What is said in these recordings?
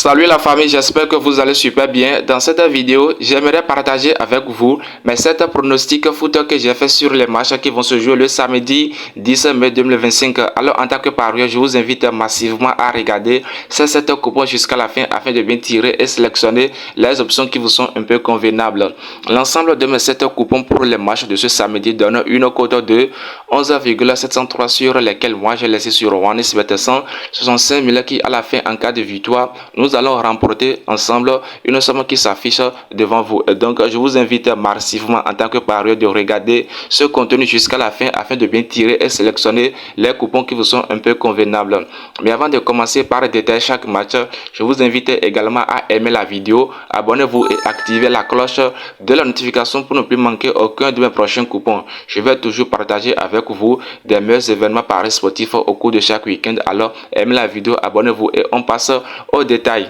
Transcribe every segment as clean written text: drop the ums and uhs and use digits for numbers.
Salut la famille, j'espère que vous allez super bien. Dans cette vidéo, j'aimerais partager avec vous mes 7 pronostics foot que j'ai fait sur les matchs qui vont se jouer le samedi 10 mai 2025. Alors en tant que parieur, je vous invite massivement à regarder ces 7 coupons jusqu'à la fin afin de bien tirer et sélectionner les options qui vous sont un peu convenables. L'ensemble de mes 7 coupons pour les matchs de ce samedi donne une cote de 11,703 sur lesquels moi j'ai laissé sur OneXBet 165 000 qui à la fin en cas de victoire, nous allons remporter ensemble une somme qui s'affiche devant vous. Et donc, je vous invite massivement en tant que parieur de regarder ce contenu jusqu'à la fin afin de bien tirer et sélectionner les coupons qui vous sont un peu convenables. Mais avant de commencer par détailler chaque match, je vous invite également à aimer la vidéo, abonnez-vous et activez la cloche de la notification pour ne plus manquer aucun de mes prochains coupons. Je vais toujours partager avec vous des meilleurs événements paris sportifs au cours de chaque week-end. Alors, aimez la vidéo, abonnez-vous et on passe au détail.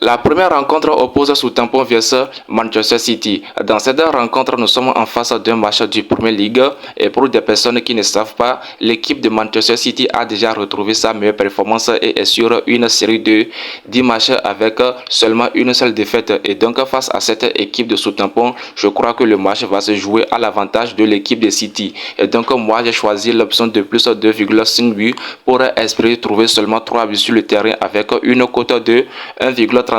La première rencontre oppose Southampton vs Manchester City. Dans cette rencontre, nous sommes en face d'un match du Premier League et pour des personnes qui ne savent pas, l'équipe de Manchester City a déjà retrouvé sa meilleure performance et est sur une série de 10 matchs avec seulement une seule défaite. Et donc face à cette équipe de Southampton, je crois que le match va se jouer à l'avantage de l'équipe de City. Et donc moi j'ai choisi l'option de plus 2,5 buts pour espérer trouver seulement 3 buts sur le terrain avec une cote de 1,32.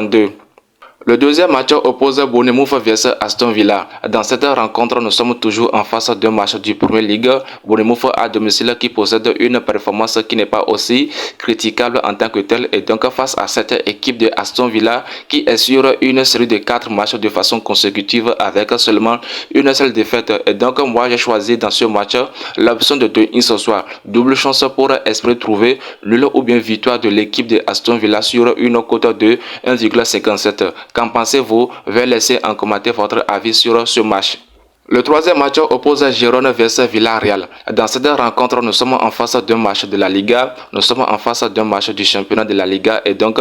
Le deuxième match oppose Bournemouth vs Aston Villa. Dans cette rencontre, nous sommes toujours en face d'un match du Premier League. Bournemouth à domicile qui possède une performance qui n'est pas aussi critiquable en tant que telle. Et donc face à cette équipe de Aston Villa qui est sur une série de 4 matchs de façon consécutive avec seulement une seule défaite. Et donc moi j'ai choisi dans ce match l'option de 2 ce soir. Double chance pour espérer trouver nul ou bien victoire de l'équipe de Aston Villa sur une cote de 1,57. Qu'en pensez-vous? Veuillez laisser en commentaire votre avis sur ce match. Le troisième match oppose Girona vs Villarreal. Dans cette rencontre, nous sommes en face d'un match de la Liga. Nous sommes en face d'un match du championnat de la Liga. Et donc,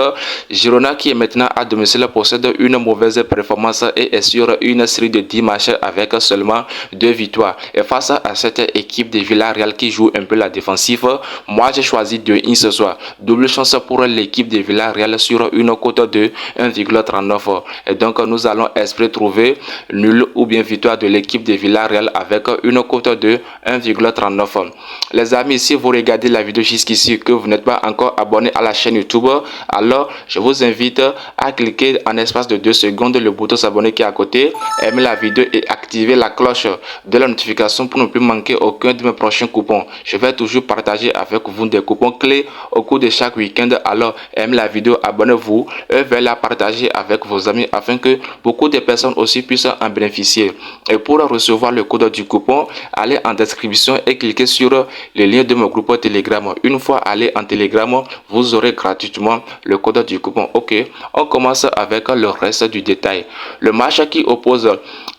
Girona qui est maintenant à domicile possède une mauvaise performance et est sur une série de 10 matchs avec seulement 2 victoires. Et face à cette équipe de Villarreal qui joue un peu la défensive, moi j'ai choisi 2 ce soir. Double chance pour l'équipe de Villarreal sur une cote de 1,39. Et donc, nous allons espérer trouver nul ou bien victoire de l'équipe de Villarreal avec une cote de 1,39. Les amis, si vous regardez la vidéo jusqu'ici que vous n'êtes pas encore abonné à la chaîne YouTube, alors je vous invite à cliquer en espace de 2 secondes le bouton s'abonner qui est à côté, aimer la vidéo et activer la cloche de la notification pour ne plus manquer aucun de mes prochains coupons. Je vais toujours partager avec vous des coupons clés au cours de chaque week-end. Alors aimez la vidéo, abonnez-vous et veuillez la partager avec vos amis afin que beaucoup de personnes aussi puissent en bénéficier. Et pour recevoir le code du coupon, allez en description et cliquez sur le lien de mon groupe Telegram. Une fois allé en Telegram, vous aurez gratuitement le code du coupon. Ok, on commence avec le reste du détail. Le match qui oppose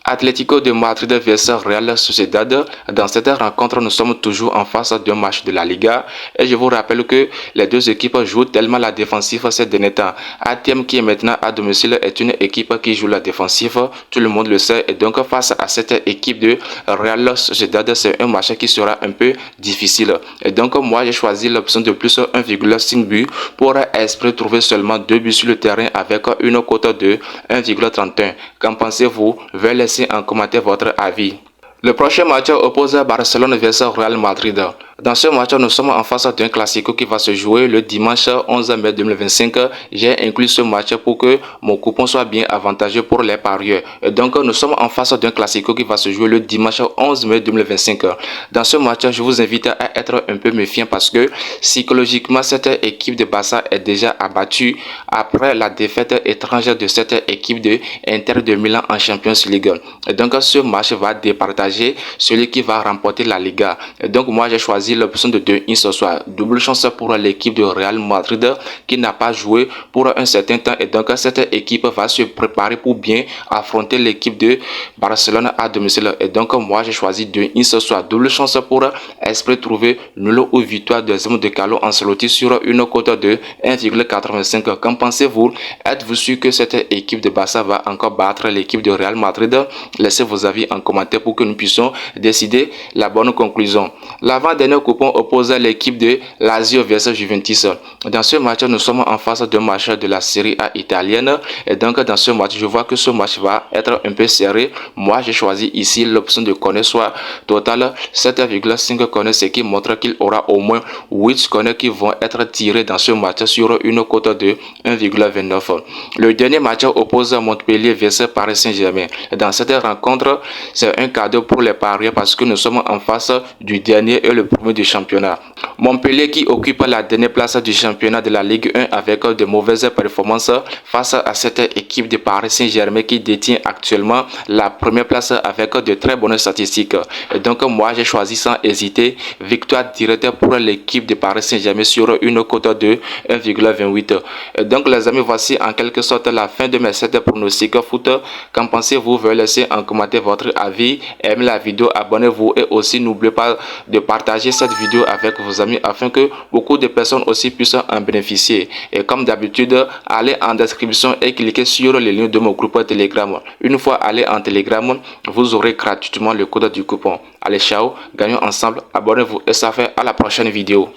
Atlético de Madrid vs Real Sociedad. Dans cette rencontre, nous sommes toujours en face d'un match de la Liga. Et je vous rappelle que les deux équipes jouent tellement la défensive ces derniers temps. ATM qui est maintenant à domicile est une équipe qui joue la défensive. Tout le monde le sait. Et donc face à cette équipe de Real Sociedad, c'est un match qui sera un peu difficile. Et donc moi j'ai choisi l'option de plus 1,5 but pour espérer trouver seulement 2 buts sur le terrain avec une cote de 1,31. Qu'en pensez-vous? Veuillez laisser en commentaire votre avis. Le prochain match oppose Barcelone vs Real Madrid. Dans ce match, nous sommes en face d'un classico qui va se jouer le dimanche 11 mai 2025. J'ai inclus ce match pour que mon coupon soit bien avantageux pour les parieurs. Et donc, nous sommes en face d'un classico qui va se jouer le dimanche 11 mai 2025. Dans ce match, je vous invite à être un peu méfiant parce que psychologiquement, cette équipe de Barça est déjà abattue après la défaite étrangère de cette équipe de Inter de Milan en Champions League. Et donc, ce match va départager celui qui va remporter la Liga. Et donc, moi, j'ai choisi l'option de 2 ce soir. Double chance pour l'équipe de Real Madrid qui n'a pas joué pour un certain temps. Et donc, cette équipe va se préparer pour bien affronter l'équipe de Barcelone à domicile. Et donc, moi, j'ai choisi 2 ce soir. Double chance pour espérer trouver nul ou victoire de Zemo de Carlo Ancelotti sur une cote de 1,85. Qu'en pensez-vous? Êtes-vous sûr que cette équipe de Barça va encore battre l'équipe de Real Madrid? Laissez vos avis en commentaire pour que nous puissions décider la bonne conclusion. L'avant-dernier dernier coupon oppose l'équipe de Lazio vs Juventus. Dans ce match, nous sommes en face d'un match de la Serie A italienne. Et donc, dans ce match, je vois que ce match va être un peu serré. Moi, j'ai choisi ici l'option de corner, soit total 7,5 corners, ce qui montre qu'il aura au moins 8 corners qui vont être tirés dans ce match sur une cote de 1,29. Le dernier match oppose Montpellier vs Paris Saint-Germain. Dans cette rencontre, c'est un cadeau pour les parieurs parce que nous sommes en face du dernier et le premier du championnat. Montpellier qui occupe la dernière place du championnat de la Ligue 1 avec de mauvaises performances face à cette équipe de Paris Saint-Germain qui détient actuellement la première place avec de très bonnes statistiques. Et donc moi j'ai choisi sans hésiter victoire directe pour l'équipe de Paris Saint-Germain sur une cote de 1,28. Donc les amis, voici en quelque sorte la fin de mes 7 pronostics foot. Qu'en pensez-vous? Veuillez laisser en commentaire votre avis, aimez la vidéo, abonnez-vous et aussi n'oubliez pas de partager cette vidéo avec vos amis afin que beaucoup de personnes aussi puissent en bénéficier. Et comme d'habitude, allez en description et cliquez sur le lien de mon groupe Telegram. Une fois allé en Telegram, vous aurez gratuitement le code du coupon. Allez, ciao, gagnons ensemble, abonnez-vous et ça fait à la prochaine vidéo.